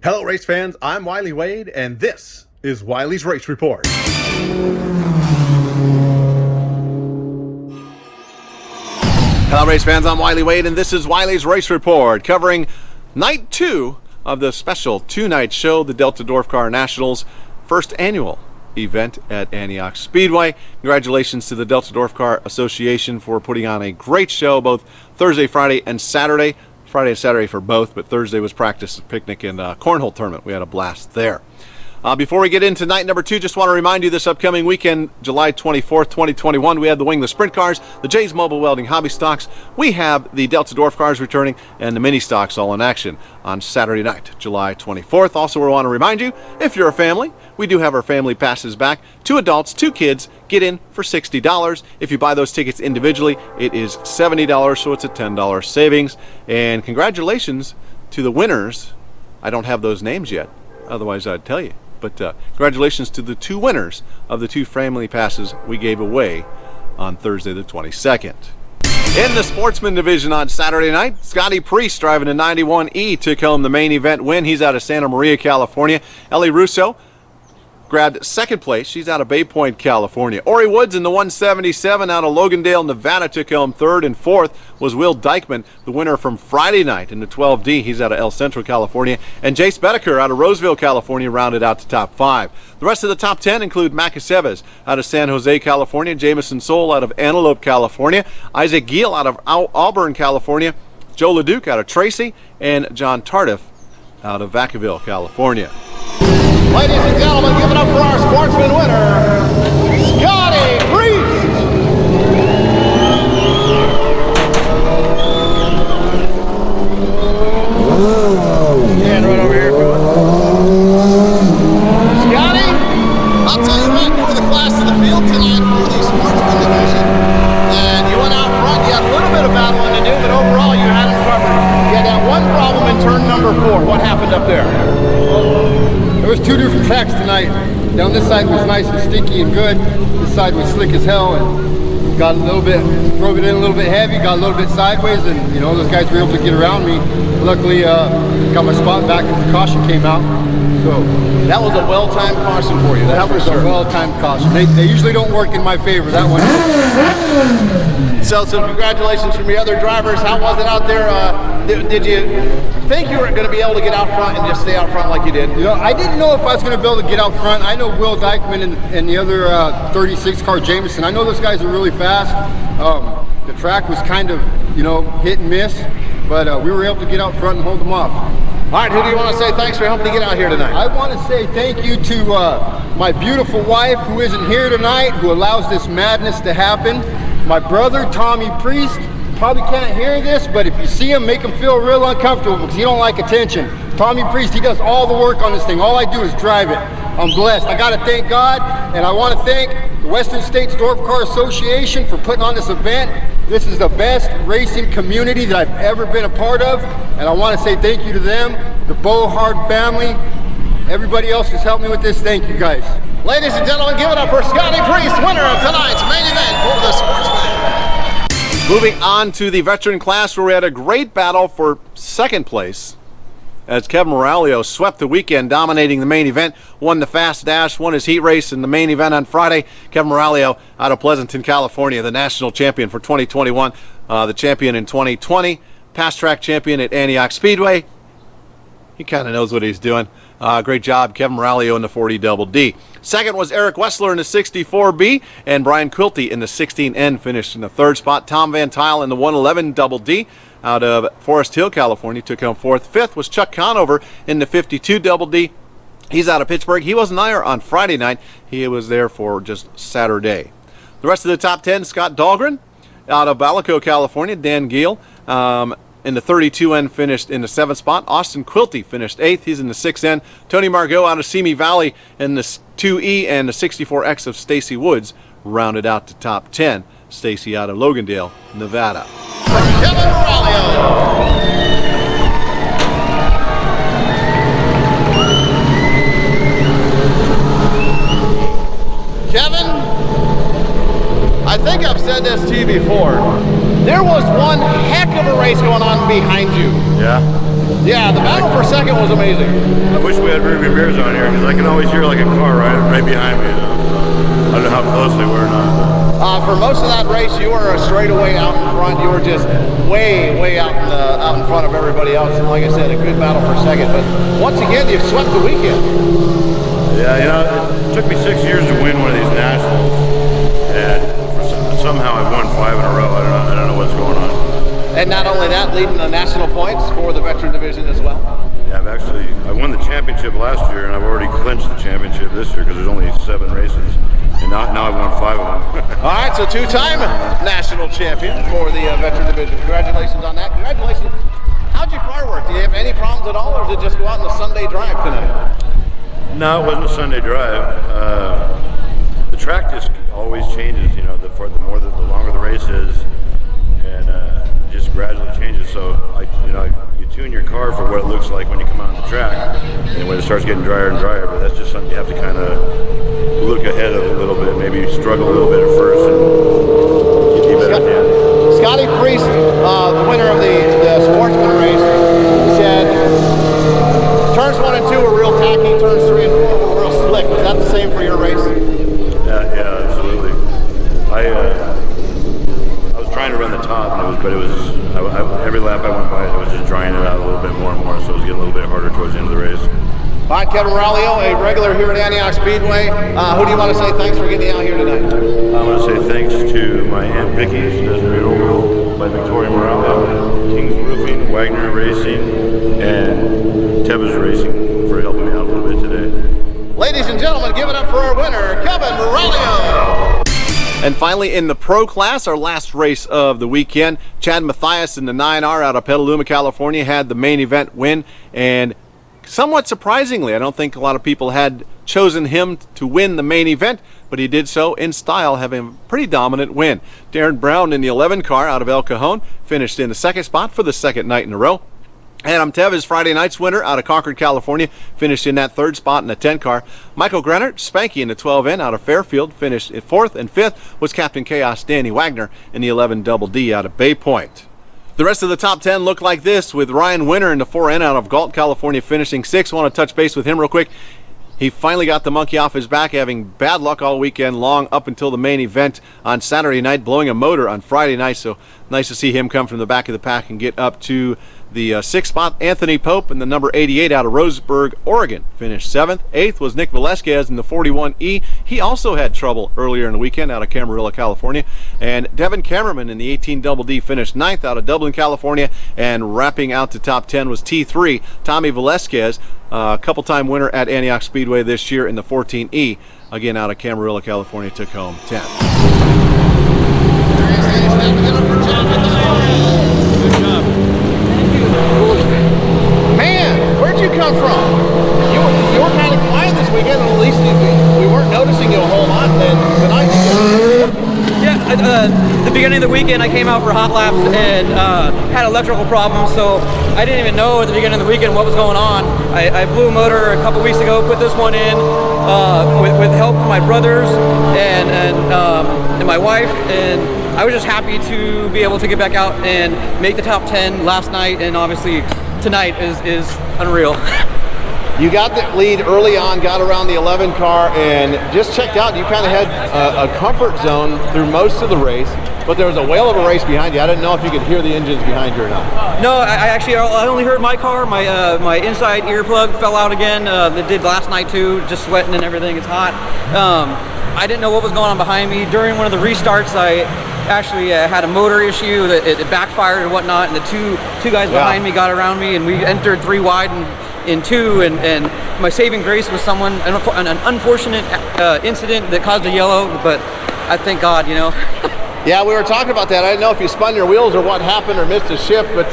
Hello, race fans. I'm Wylie Wade, and this is Wylie's Race Report. Hello, race fans. I'm Wylie Wade, and this is Wylie's Race Report, covering night 2 of the special 2-night show, the Delta Dwarf Car Nationals' first annual event at Antioch Speedway. Congratulations to the Delta Dwarf Car Association for putting on a great show both Thursday, Friday, and Saturday. Friday and Saturday for both, but Thursday was practice, picnic, and cornhole tournament. We had a blast there. Before we get into night number 2, just want to remind you this upcoming weekend, July 24th, 2021, we have the Wingless Sprint Cars, the Jay's Mobile Welding Hobby Stocks. We have the Delta Dwarf Cars returning and the Mini Stocks all in action on Saturday night, July 24th. Also, we want to remind you, if you're a family, we do have our family passes back. 2 adults, 2 kids, get in for $60. If you buy those tickets individually, it is $70, so it's a $10 savings. And congratulations to the winners. I don't have those names yet, otherwise I'd tell you. But congratulations to the 2 winners of the 2 family passes we gave away on Thursday the 22nd. In the Sportsman division on Saturday night, Scotty Priest driving a 91E took home the main event win. He's out of Santa Maria, California. Ellie Russo grabbed second place. She's out of Bay Point, California. Ori Woods in the 177 out of Logandale, Nevada took home third, and fourth was Will Dykeman, the winner from Friday night in the 12D. He's out of El Centro, California. And Jace Bedeker out of Roseville, California rounded out the top 5. The rest of the top 10 include Macaseves out of San Jose, California, Jamison Soul out of Antelope, California, Isaac Giel out of Auburn, California, Joe LeDuc out of Tracy, and John Tardif out of Vacaville, California. Ladies and gentlemen, give it up for our Sportsman winner, Scotty Priest! Stand right over here if you would. Scotty, I'll tell you what, you were the class of the field tonight for the Sportsman division. And you went out front, you had a little bit of battling to do, but overall you had it covered. You had that one problem in turn number 4. What happened up there? There was 2 different tracks tonight. Down this side was nice and sticky and good. This side was slick as hell and got a little bit, drove it in a little bit heavy, got a little bit sideways, and you know, those guys were able to get around me. Luckily, got my spot back because the caution came out. So that was a well-timed caution for you. That was a well-timed caution. They usually don't work in my favor. That one. So congratulations from your other drivers. How was it out there? Did you think you were going to be able to get out front and just stay out front like you did? You know, I didn't know if I was going to be able to get out front. I know Will Dykeman and the other 36 car Jameson. I know those guys are really fast. The track was kind of, you know, hit and miss, but we were able to get out front and hold them off. All right, who do you want to say thanks for helping me get out here tonight? I want to say thank you to my beautiful wife who isn't here tonight, who allows this madness to happen. My brother, Tommy Priest, probably can't hear this, but if you see him, make him feel real uncomfortable because he don't like attention. Tommy Priest, he does all the work on this thing. All I do is drive it. I'm blessed. I got to thank God, and I want to thank the Western States Dwarf Car Association for putting on this event. This is the best racing community that I've ever been a part of, and I want to say thank you to them, the Bohard family, everybody else who's helped me with this. Thank you, guys. Ladies and gentlemen, give it up for Scotty Priest, winner of tonight's main event for the Sportsman. Moving on to the veteran class, where we had a great battle for second place as Kevin Moralio swept the weekend, dominating the main event, won the fast dash, won his heat race in the main event on Friday. Kevin Moralio out of Pleasanton, California, the national champion for 2021, the champion in 2020, past track champion at Antioch Speedway. He kind of knows what he's doing. Great job, Kevin Moralio in the 40 Double D. Second was Eric Wessler in the 64B, and Brian Quilty in the 16N finished in the 3rd spot. Tom Van Tile in the 111 Double D out of Forest Hill, California, took home 4th. 5th was Chuck Conover in the 52 Double D. He's out of Pittsburgh. He wasn't there on Friday night. He was there for just Saturday. The rest of the top 10, Scott Dahlgren out of Vallejo, California. Dan Giel in the 32N finished in the 7th spot. Austin Quilty finished 8th. He's in the 6N. Tony Margot out of Simi Valley in the 2E, and the 64X of Stacy Woods rounded out the top 10. Stacy out of Logandale, Nevada. Kevin Moralio. Kevin, I think I've said this to you before. There was one heck of a race going on behind you. Yeah. Yeah, the battle for second was amazing. I wish we had rearview mirrors on here because I can always hear like a car right behind me. I don't know how close they were or not. For most of that race, you were straight away out in front. You were just way out in front of everybody else. And like I said, a good battle for second. But once again, you've swept the weekend. Yeah, you know, it took me 6 years to win one of these nationals, and somehow I've won 5 in a row. I don't know what's going on. And not only that, leading the national points for the veteran division as well. Yeah, I won the championship last year, and I've already clinched the championship this year because there's only 7 races, and now I've won 5 of them. All right, so 2-time national champion for the veteran division. Congratulations on that. Congratulations. How'd your car work? Do you have any problems at all, or did it just go out on the Sunday drive tonight? No, it wasn't a Sunday drive. The track just always changes, you know, the longer the race is, and it just gradually changes. So you tune your car for what it looks like when you come out on the track, and when it starts getting drier and drier. But that's just something you have to kind of look ahead of a little bit, maybe struggle a little bit at first, and get better at the end. Scotty Priest, the winner of the Sportsman race, said turns 1 and 2 were real tacky, turns 3 and 4 were real slick. Was that the same for your race? Yeah, absolutely. I was trying to run the top, and every lap I went by, it was just drying it out a little bit more and more, so it was getting a little bit harder towards the end of the race. All right, Kevin Moralio, a regular here at Antioch Speedway. Who do you want to say thanks for getting out here tonight? I want to say thanks to my Aunt Vicky. She does a great overall by Victoria Moralio, King's Roofing, Wagner Racing, and Tevez Racing for helping me out a little bit today. Ladies and gentlemen, give it up for our winner, Kevin Moralio. And finally, in the pro class, our last race of the weekend, Chad Mathias in the 9R out of Petaluma, California, had the main event win. And somewhat surprisingly, I don't think a lot of people had chosen him to win the main event, but he did so in style, having a pretty dominant win. Darren Brown in the 11 car out of El Cajon finished in the second spot for the second night in a row. Adam Tevez, Friday night's winner out of Concord, California, finished in that third spot in the 10 car. Michael Grenert, Spanky in the 12N out of Fairfield, finished in fourth, and fifth was Captain Chaos Danny Wagner in the 11 Double D out of Bay Point. The rest of the top 10 looked like this, with Ryan Winter in the 4N out of Galt, California, finishing sixth. Want to touch base with him real quick. He finally got the monkey off his back, having bad luck all weekend long up until the main event on Saturday night, blowing a motor on Friday night. So nice to see him come from the back of the pack and get up to the sixth spot. Anthony Pope in the number 88 out of Roseburg, Oregon, finished seventh. Eighth was Nick Velasquez in the 41E. He also had trouble earlier in the weekend out of Camarillo, California. And Devin Cameraman in the 18 Double D finished ninth out of Dublin, California. And wrapping out the top 10 was T3, Tommy Velasquez, a couple-time winner at Antioch Speedway this year in the 14E. Again, out of Camarillo, California, took home 10. Good job. Man, where'd you come from? You were kind of quiet this weekend, and at least we weren't noticing you a whole lot. Then tonight, yeah, the beginning of the weekend, I came out for hot laps and had electrical problems, so I didn't even know at the beginning of the weekend what was going on. I blew a motor a couple weeks ago, put this one in with help from my brothers and my wife, and I was just happy to be able to get back out and make the top 10 last night, and obviously tonight is unreal. you got the lead early on, got around the 11 car, and just checked out. You kind of had a comfort zone through most of the race, but there was a whale of a race behind you. I didn't know if you could hear the engines behind you or not. No, I only heard my car. My inside earplug fell out again. It did last night too, just sweating and everything. It's hot. I didn't know what was going on behind me. During one of the restarts, I actually had a motor issue that it backfired and whatnot, and the two guys behind me got around me, and we entered 3 wide in 2, and my saving grace was an unfortunate incident that caused a yellow, but I thank God, you know. Yeah, we were talking about that. I didn't know if you spun your wheels or what happened or missed a shift, but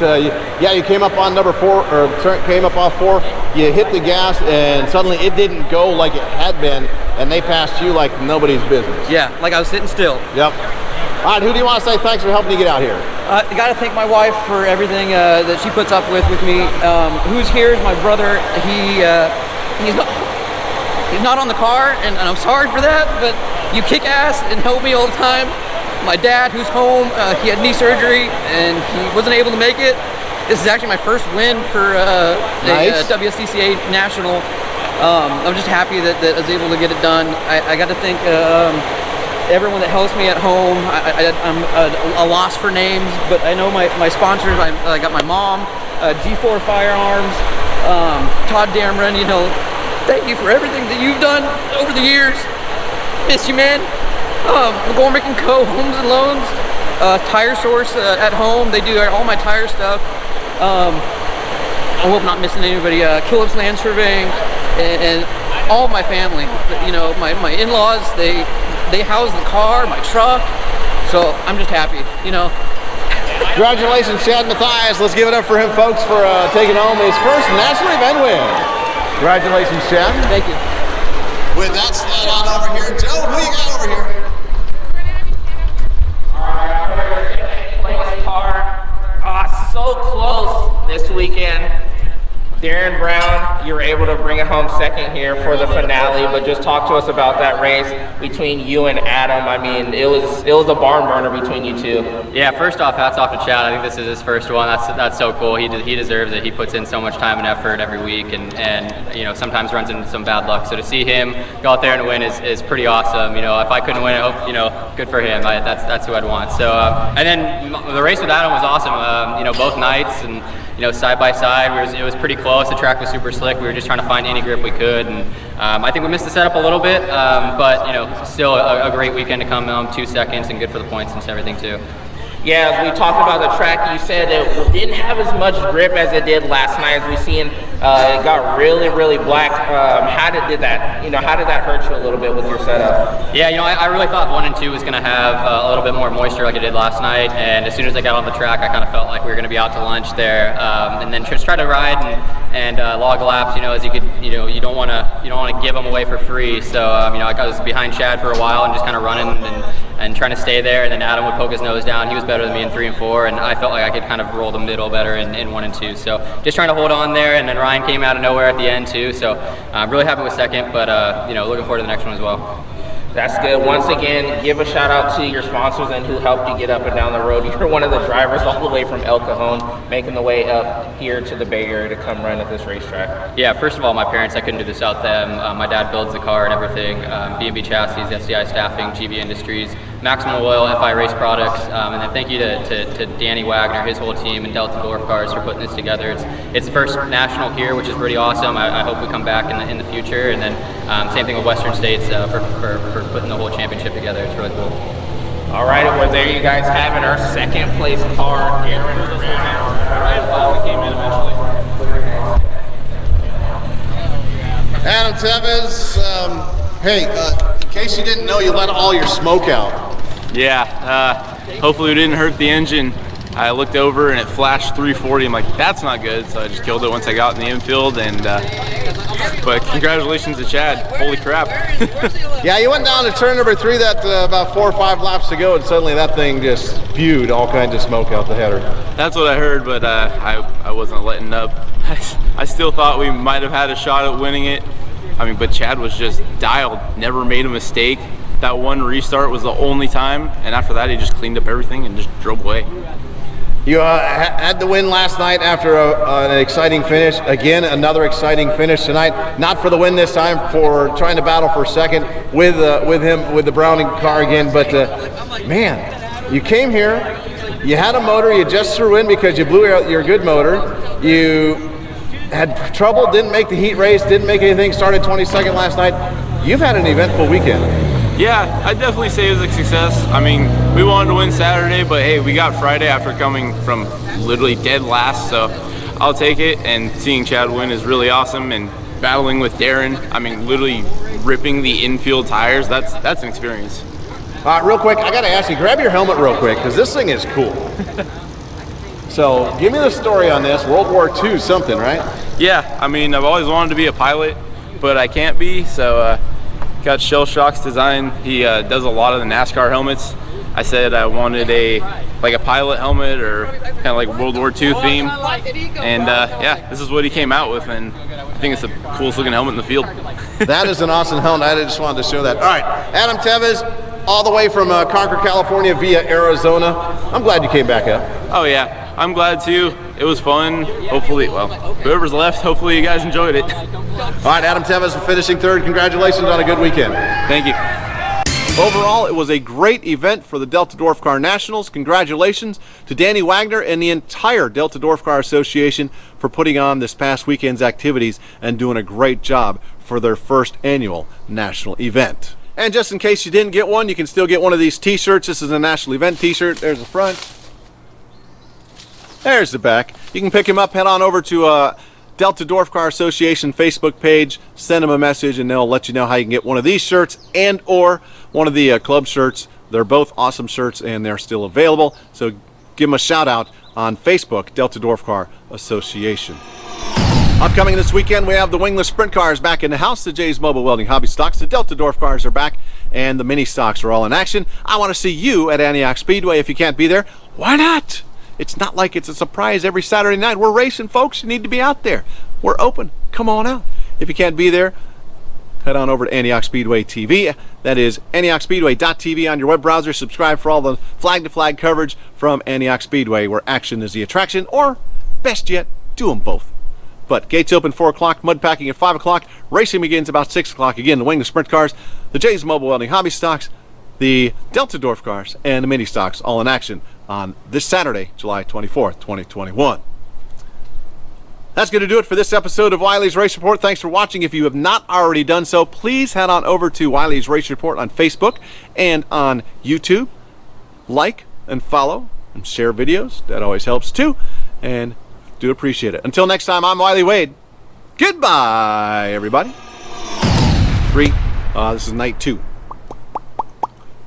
you came up on number 4, or came up off 4. You hit the gas, and suddenly it didn't go like it had been, and they passed you like nobody's business. Yeah, like I was sitting still. Yep. All right, who do you want to say thanks for helping you get out here? I got to thank my wife for everything that she puts up with me. Who's here is my brother. He's not on the car, and I'm sorry for that, but you kick ass and help me all the time. My dad, who's home, he had knee surgery and he wasn't able to make it. This is actually my first win for Nice. the WSDCA National. I'm just happy that I was able to get it done. I got to thank everyone that helps me at home. I'm a loss for names, but I know my sponsors. I got my mom, G4 Firearms, Todd Dameron. You know, thank you for everything that you've done over the years. Miss you, man. McCormick & Co. Homes and Loans, Tire Source at home. They do all my tire stuff. I hope I'm not missing anybody. Killips Land Surveying, and all my family. You know, my in-laws. They house the car, my truck. So I'm just happy. You know. Congratulations, Chad Mathias. Let's give it up for him, folks, for taking home his first national event win. Congratulations, Chad. Thank you. With that slide on over here, Joe, who you got over here? Place car. So close this weekend. Darren Brown, you were able to bring it home second here for the finale, but just talk to us about that race between you and Adam. I mean, it was a barn burner between you two. Yeah, first off, hats off to Chad. I think this is his first one. That's so cool. He deserves it. He puts in so much time and effort every week, and you know, sometimes runs into some bad luck. So to see him go out there and win is pretty awesome. You know, if I couldn't win, I hope, you know, good for him. That's who I'd want. So and then the race with Adam was awesome. You know, both nights, and you know, side by side, it was pretty close. The track was super slick. We were just trying to find any grip we could, and I think we missed the setup a little bit, but you know, still a great weekend to come home 2 seconds, and good for the points and everything too. Yeah, as we talked about the track, you said it didn't have as much grip as it did last night. As we seen, it got really, really black. How did that hurt you a little bit with your setup? Yeah, you know, I really thought 1 and 2 was going to have a little bit more moisture like it did last night, and as soon as I got on the track, I kind of felt like we were going to be out to lunch there, and then just try to ride and log laps. You know, as you could, you know, you don't want to give them away for free. So you know, I was behind Chad for a while and just kind of running and trying to stay there, and then Adam would poke his nose down. He was better than me in 3 and 4, and I felt like I could kind of roll the middle better in 1 and 2. So just trying to hold on there, and then Ryan came out of nowhere at the end too. So I'm really happy with second, but you know, looking forward to the next one as well. That's good. Once again, give a shout out to your sponsors and who helped you get up and down the road. You're one of the drivers all the way from El Cajon, making the way up here to the Bay Area to come run at this racetrack. Yeah, first of all, my parents, I couldn't do this without them. My dad builds the car and everything. B&B Chassis, SDI Staffing, GB Industries, Maximum Oil, FI Race Products, and then thank you to Danny Wagner, his whole team, and Delta Dwarf Cars for putting this together. It's the first national here, which is pretty awesome. I hope we come back in the future, and then same thing with Western States for putting the whole championship together. It's really cool. All right, well, there you guys have it. Our second place car, Darren Brown. Came in eventually. Adam Tevez, hey, in case you didn't know, you let all your smoke out. Yeah, hopefully it didn't hurt the engine. I looked over and it flashed 340. I'm like, that's not good. So I just killed it once I got in the infield. And but congratulations to Chad. Holy crap. Yeah, you went down to turn number 3 that about 4 or 5 laps to go, and suddenly that thing just spewed all kinds of smoke out the header. That's what I heard, but I wasn't letting up. I still thought we might have had a shot at winning it. I mean, but Chad was just dialed, never made a mistake. That one restart was the only time, and after that he just cleaned up everything and just drove away. You had the win last night after an exciting finish. Again, another exciting finish tonight. Not for the win this time, for trying to battle for second with him, with the Browning car again. But man, you came here, you had a motor you just threw in because you blew out your good motor. You had trouble, didn't make the heat race, didn't make anything, started 22nd last night. You've had an eventful weekend. Yeah, I'd definitely say it was a success. I mean, we wanted to win Saturday, but hey, we got Friday after coming from literally dead last, so I'll take it. And seeing Chad win is really awesome, and battling with Darren, I mean, literally ripping the infield tires, that's an experience. Real quick, I gotta ask you, grab your helmet real quick, because this thing is cool. So, give me the story on this. World War II something, right? Yeah, I mean, I've always wanted to be a pilot, but I can't be, so got Shell Shock's design. He does a lot of the NASCAR helmets. I said I wanted a pilot helmet or kind of like World War II theme, and yeah, this is what he came out with, and I think it's the coolest looking helmet in the field. That is an awesome helmet. I just wanted to show that. All right, Adam Tevez, all the way from Concord, California via Arizona. I'm glad you came back up. Oh yeah, I'm glad too. It was fun. Hopefully, well, whoever's left, hopefully you guys enjoyed it. All right, Adam Teves for finishing third. Congratulations on a good weekend. Thank you. Overall, it was a great event for the Delta Dwarf Car Nationals. Congratulations to Danny Wagner and the entire Delta Dwarf Car Association for putting on this past weekend's activities and doing a great job for their first annual national event. And just in case you didn't get one, you can still get one of these t-shirts. This is a national event t-shirt. There's the front. There's the back. You can pick him up, head on over to Delta Dwarf Car Association Facebook page, send them a message, and they'll let you know how you can get one of these shirts and or one of the club shirts. They're both awesome shirts and they're still available. So give them a shout out on Facebook, Delta Dwarf Car Association. Upcoming this weekend, we have the wingless sprint cars back in the house, the Jay's Mobile Welding Hobby Stocks, the Delta Dwarf cars are back, and the mini stocks are all in action. I want to see you at Antioch Speedway. If you can't be there, why not? It's not like it's a surprise every Saturday night. We're racing, folks. You need to be out there. We're open. Come on out. If you can't be there, head on over to Antioch Speedway TV. That is AntiochSpeedway.tv on your web browser. Subscribe for all the flag-to-flag coverage from Antioch Speedway, where action is the attraction, or best yet, do them both. But gates open 4 o'clock, mud packing at 5 o'clock. Racing begins about 6 o'clock. Again, the wingless sprint cars, the Jay's Mobile Welding Hobby Stocks, the Delta Dwarf cars, and the mini stocks all in action on this Saturday, July 24th, 2021. That's going to do it for this episode of Wylie's Race Report. Thanks for watching. If you have not already done so, please head on over to Wylie's Race Report on Facebook and on YouTube. Like and follow and share videos. That always helps too. And do appreciate it. Until next time, I'm Wylie Wade. Goodbye, everybody. 3. This is night 2.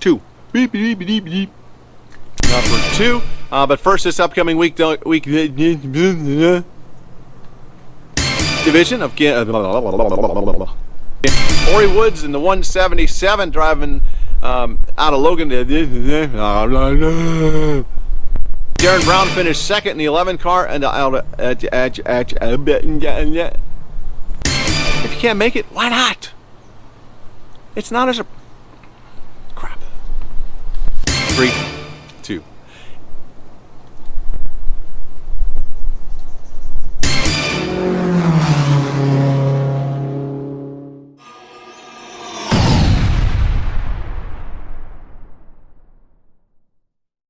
2. Beep, beep, beep, beep. Number 2. But first, this upcoming week division of Ori Woods in the 177 driving out of Logan. Darren Brown finished second in the 11 car, and if you can't make it, why not? It's not as a crap. 3, 2.